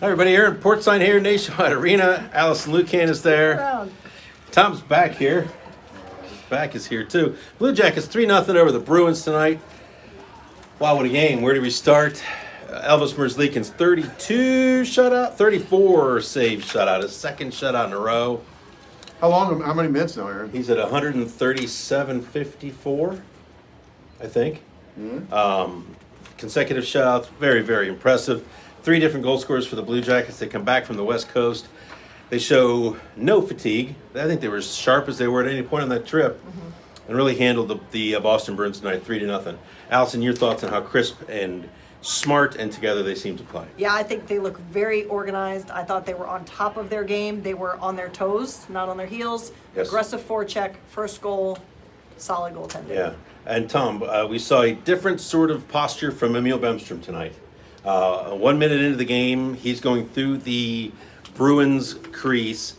Hi, everybody here in Portside here, Nationwide Arena. Allison Lucan is there. Tom's back here. His back is here too. Blue Jackets 3-0 over the Bruins tonight. Wow, what a game. Where do we start? Elvis Merzlikins 32 shutout, 34 save shutout, his second shutout in a row. How many minutes now, Aaron? He's at 137.54, I think. Consecutive shutouts, very, very impressive. 3 different goal scorers for the Blue Jackets. They come back from the West Coast. They show no fatigue. I think they were as sharp as they were at any point on that trip, and really handled the Boston Bruins tonight, 3-0. Allison, your thoughts on how crisp and smart and together they seem to play? Yeah, I think they look very organized. I thought they were on top of their game. They were on their toes, not on their heels. Yes. Aggressive forecheck, first goal, solid goaltending. Yeah. And Tom, we saw a different sort of posture from Emil Bemstrom tonight. 1 minute into the game, he's going through the Bruins crease.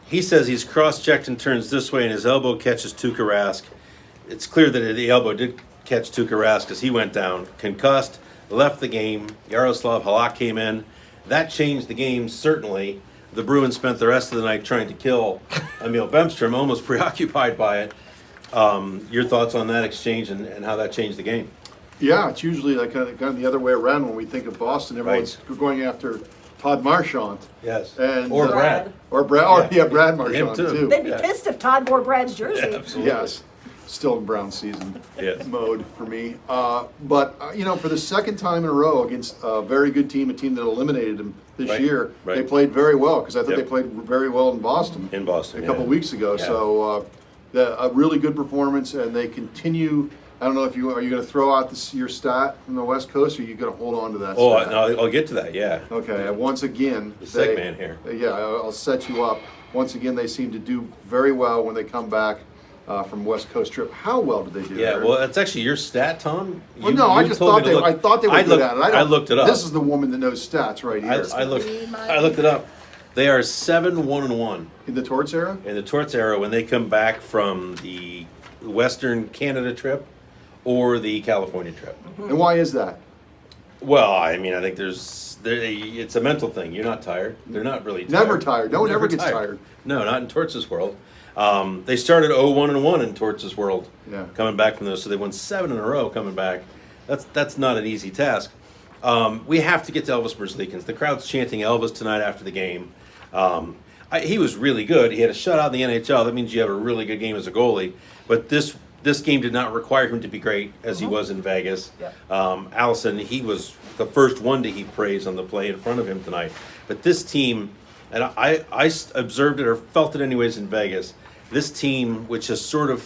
He says he's cross-checked and turns this way, and his elbow catches Tuukka Rask. It's clear that the elbow did catch Tuukka Rask as he went down, concussed, left the game. Yaroslav Halak came in. That changed the game, certainly. The Bruins spent the rest of the night trying to kill Emil Bemstrom, almost preoccupied by it. Your thoughts on that exchange and how that changed the game? Yeah, it's usually like kind of the other way around when we think of Boston. Everyone's going after Todd Marchand. Yes. And, Or Brad. Or Brad. Yeah, Brad Marchand too. too. They'd be pissed if Todd wore Brad's jersey. Yeah, absolutely. Yes. Still in Brown season Yes. mode for me. But for the second time in a row against a very good team, a team that eliminated them this Right, year, right. they played very well because I thought Yep. they played very well in Boston. In Boston, a couple yeah. weeks ago. Yeah. So a really good performance, and they continue. I don't know if are you going to throw out your stat from the West Coast, or are you going to hold on to that? Oh, stat? no, I'll get to that, yeah. Okay, and once again, The segment here. Yeah, I'll set you up. Once again, they seem to do very well when they come back from West Coast trip. How well did they do? Yeah, Aaron? well, that's actually your stat, Tom. Well, no, I just thought they were good at it. I looked it up. This is the woman that knows stats right here. I looked it up. They are 7-1-1 in the Torts era. in the Torts era when they come back from the Western Canada trip or the California trip. And why is that? Well, I mean, I think it's a mental thing. You're not tired. They're not really tired. Never tired. No one ever gets tired. No, not in Torts' world. They started 0-1-1 in Torts' world, Yeah. coming back from those. So they won 7 in a row coming back. That's not an easy task. We have to get to Elvis Merzlikins. The crowd's chanting Elvis tonight after the game. He was really good. He had a shutout in the NHL. That means you have a really good game as a goalie. But this game did not require him to be great as he was in Vegas. Yep. Allison, he was the first one to heap praise on the play in front of him tonight. But this team, and I observed it or felt it anyways in Vegas, this team, which has sort of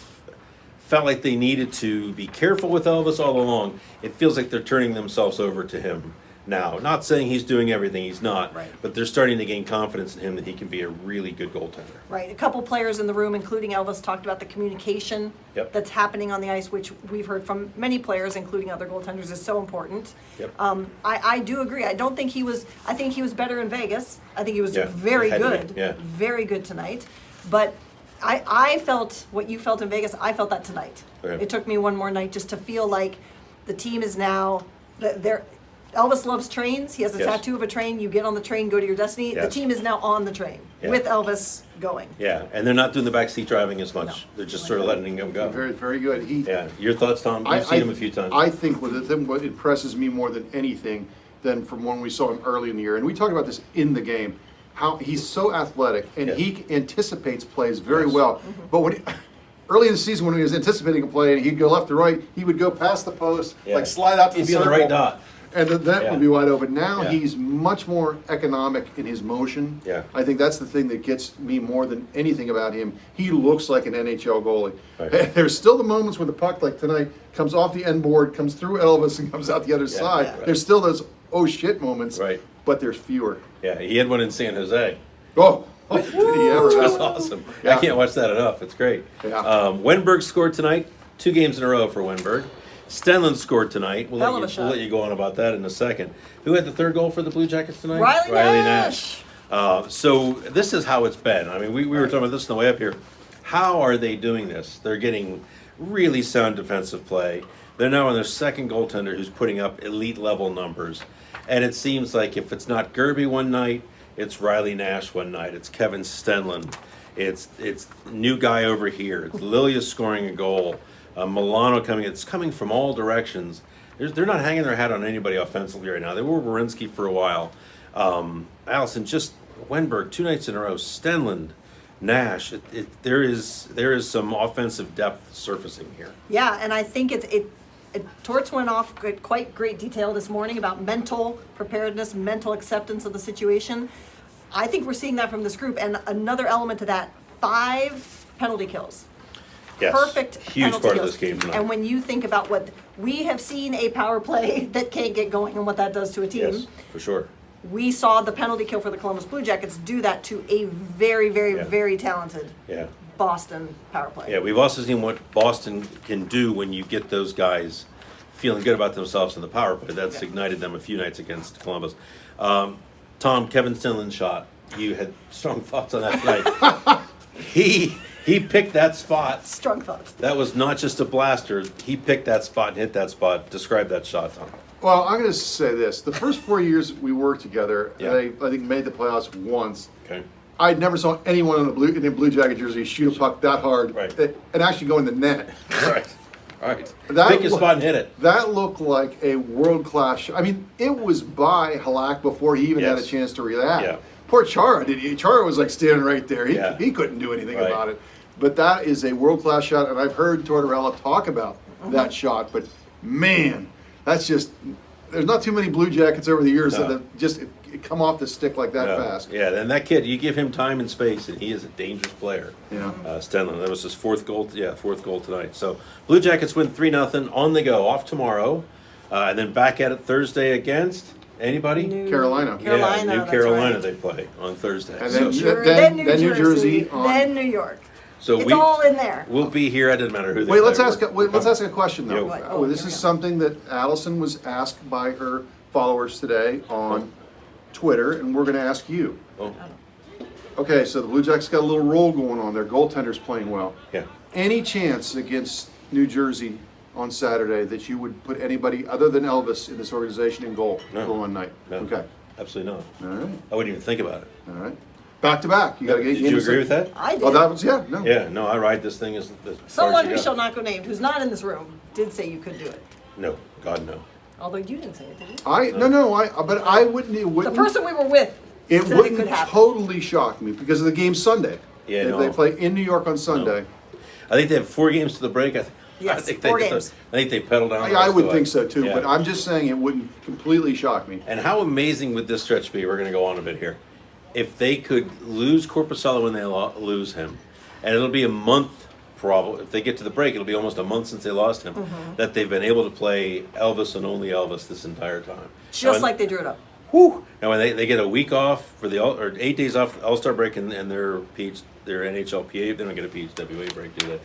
felt like they needed to be careful with Elvis all along, it feels like they're turning themselves over to him now. Not saying he's doing everything, he's not. Right. But they're starting to gain confidence in him that he can be a really good goaltender. Right. A couple players in the room, including Elvis, talked about the communication Yep. that's happening on the ice, which we've heard from many players, including other goaltenders, is so important. Yep. I do agree. I don't think he was. I think he was better in Vegas. I think he was Yeah, very had to be, good. yeah. Very good tonight. But I felt what you felt in Vegas. I felt that tonight. Okay. It took me one more night just to feel like the team is now. They're Elvis loves trains. He has a Yes. tattoo of a train. You get on the train, go to your destiny. The Yes. team is now on the train Yeah. with Elvis going. Yeah, and they're not doing the backseat driving as much. No. They're just sort of letting him go. Very, very good. Yeah, your thoughts, Tom? You've seen him a few times. I think what impresses me more than anything than from when we saw him early in the year, and we talked about this in the game, how he's so athletic and Yes. he anticipates plays very Yes. well. But when early in the season when he was anticipating a play and he'd go left to right, he would go past the post, Yeah. like slide out to He'd the be on the circle, right dot. and the net Yeah. would be wide open. Now Yeah. he's much more economic in his motion. Yeah. I think that's the thing that gets me more than anything about him. He looks like an NHL goalie. Right. There's still the moments when the puck, like tonight, comes off the end board, comes through Elvis, and comes out the other side. right. There's still those oh shit moments, Right. but there's fewer. Yeah, he had one in San Jose. Oh, did he ever? That's awesome. Yeah. I can't watch that enough. It's great. Yeah. Wenberg scored tonight. 2 games in a row for Wenberg. Stenlund scored tonight. We'll Hell let of a you, shot. we'll let you go on about that in a second. Who had the third goal for the Blue Jackets tonight? Riley Nash. So this is how it's been. I mean, we were talking about this on the way up here. How are they doing this? They're getting really sound defensive play. They're now on their second goaltender who's putting up elite level numbers. And it seems like if it's not Gerby one night, it's Riley Nash one night. It's Kevin Stenlund. It's new guy over here. It's Lilia scoring a goal. Milano coming. It's coming from all directions. They're not hanging their hat on anybody offensively right now. They were Werenski for a while. Allison, just Wenberg 2 nights in a row. Stenlund, Nash. There is some offensive depth surfacing here. Yeah, and I think Torts went off quite great detail this morning about mental preparedness, mental acceptance of the situation. I think we're seeing that from this group. And another element to that, 5 penalty kills. Yes, Perfect huge penalty part of kills. this game tonight. And when you think about what we have seen a power play that can't get going and what that does to a team, Yes, for sure. we saw the penalty kill for the Columbus Blue Jackets do that to a very, very, Yeah. very talented Yeah. Boston power play. Yeah, we've also seen what Boston can do when you get those guys feeling good about themselves in the power play. That's ignited them a few nights against Columbus. Tom, Kevin Stenlund's shot. You had strong thoughts on that tonight. He picked that spot. Strong thoughts. That was not just a blaster. He picked that spot and hit that spot. Describe that shot, Tom. Well, I'm going to say this. The first 4 years we worked together, Yeah. I think made the playoffs once. Okay. I never saw anyone in a Blue Jacket jersey shoot a puck that hard Right. and actually go in the net. Right. All right. That Pick a wa- spot and hit it. That looked like a world-class shot. I mean, it was by Halak before he even had a Yes. chance to react. Yeah. Poor Chara did. Chara was like standing right there. Yeah. He couldn't do anything Right. about it. But that is a world-class shot, and I've heard Tortorella talk about that shot. But man, that's just. There's not too many Blue Jackets over the years No. that have just come off the stick like that No. fast. Yeah, and that kid, you give him time and space, and he is a dangerous player. Yeah. Stenlund, that was his fourth goal tonight. So Blue Jackets win 3-0 on the go, off tomorrow, and then back at it Thursday against anybody? Carolina. Carolina, Yeah, New that's Carolina right. they play on Thursday. And So, then- New Jersey on- then New York. so It's all in there. We'll be here. It doesn't matter who they Wait, let's play. let's ask a question though. Yeah. Oh, This here is we go. something that Allison was asked by her followers today on Twitter, and we're going to ask you. Oh, Okay, so the Blue Jackets got a little roll going on. Their goaltender's playing well. yeah. Any chance against New Jersey on Saturday that you would put anybody other than Elvis in this organization in goal No. for one night? No, Okay. absolutely not. All right. I wouldn't even think about it. All right. Back to back. You got to get. Did you agree with that? I did. Oh, that was no. Yeah, no, I ride this thing as far as Someone you who go. shall not go named, who's not in this room, did say you could do it. No, God, no. Although you didn't say it, did you? But I wouldn't. It The wouldn't. person we were with It said it wouldn't could happen. totally shock me because of the game Sunday. Yeah, they, no. they play in New York on Sunday. I think they have 4 games to the break. I Yes, think 4 they, games. I think they pedal down. the I rest would of think it. so too, Yeah. but I'm just saying it wouldn't completely shock me. And how amazing would this stretch be? We're going to go on a bit here. If they could lose Corpusalo when they lose him, and it'll be a month probably. If they get to the break, it'll be almost a month since they lost him. That they've been able to play Elvis and only Elvis this entire time. Just Now, like they drew it up. whew, now when they get a week off for the or 8 days off All-Star break and their NHLPA, they don't get a PHWA break, do they?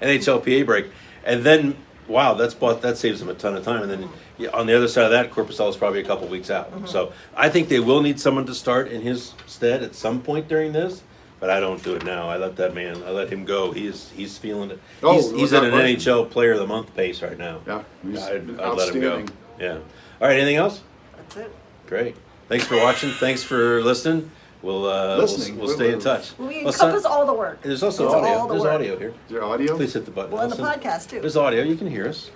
NHLPA break, and then wow, that saves them a ton of time. And then yeah, on the other side of that, Corpusalo is probably a couple weeks out. So I think they will need someone to start in his stead at some point during this. But I don't do it now. I let him go. He's feeling it. Oh, He's at an without question. NHL Player of the Month pace right now. Yeah, he's I'd let him go. outstanding. Yeah. All right. Anything else? That's it. Great. Thanks for watching. Thanks for listening. We'll Listening. we'll stay in touch. We Well, encompass son- all the work. There's also It's audio. all the There's work. audio here. Is there audio? Please hit the button. Well, in the Listen. podcast too. There's audio. You can hear us.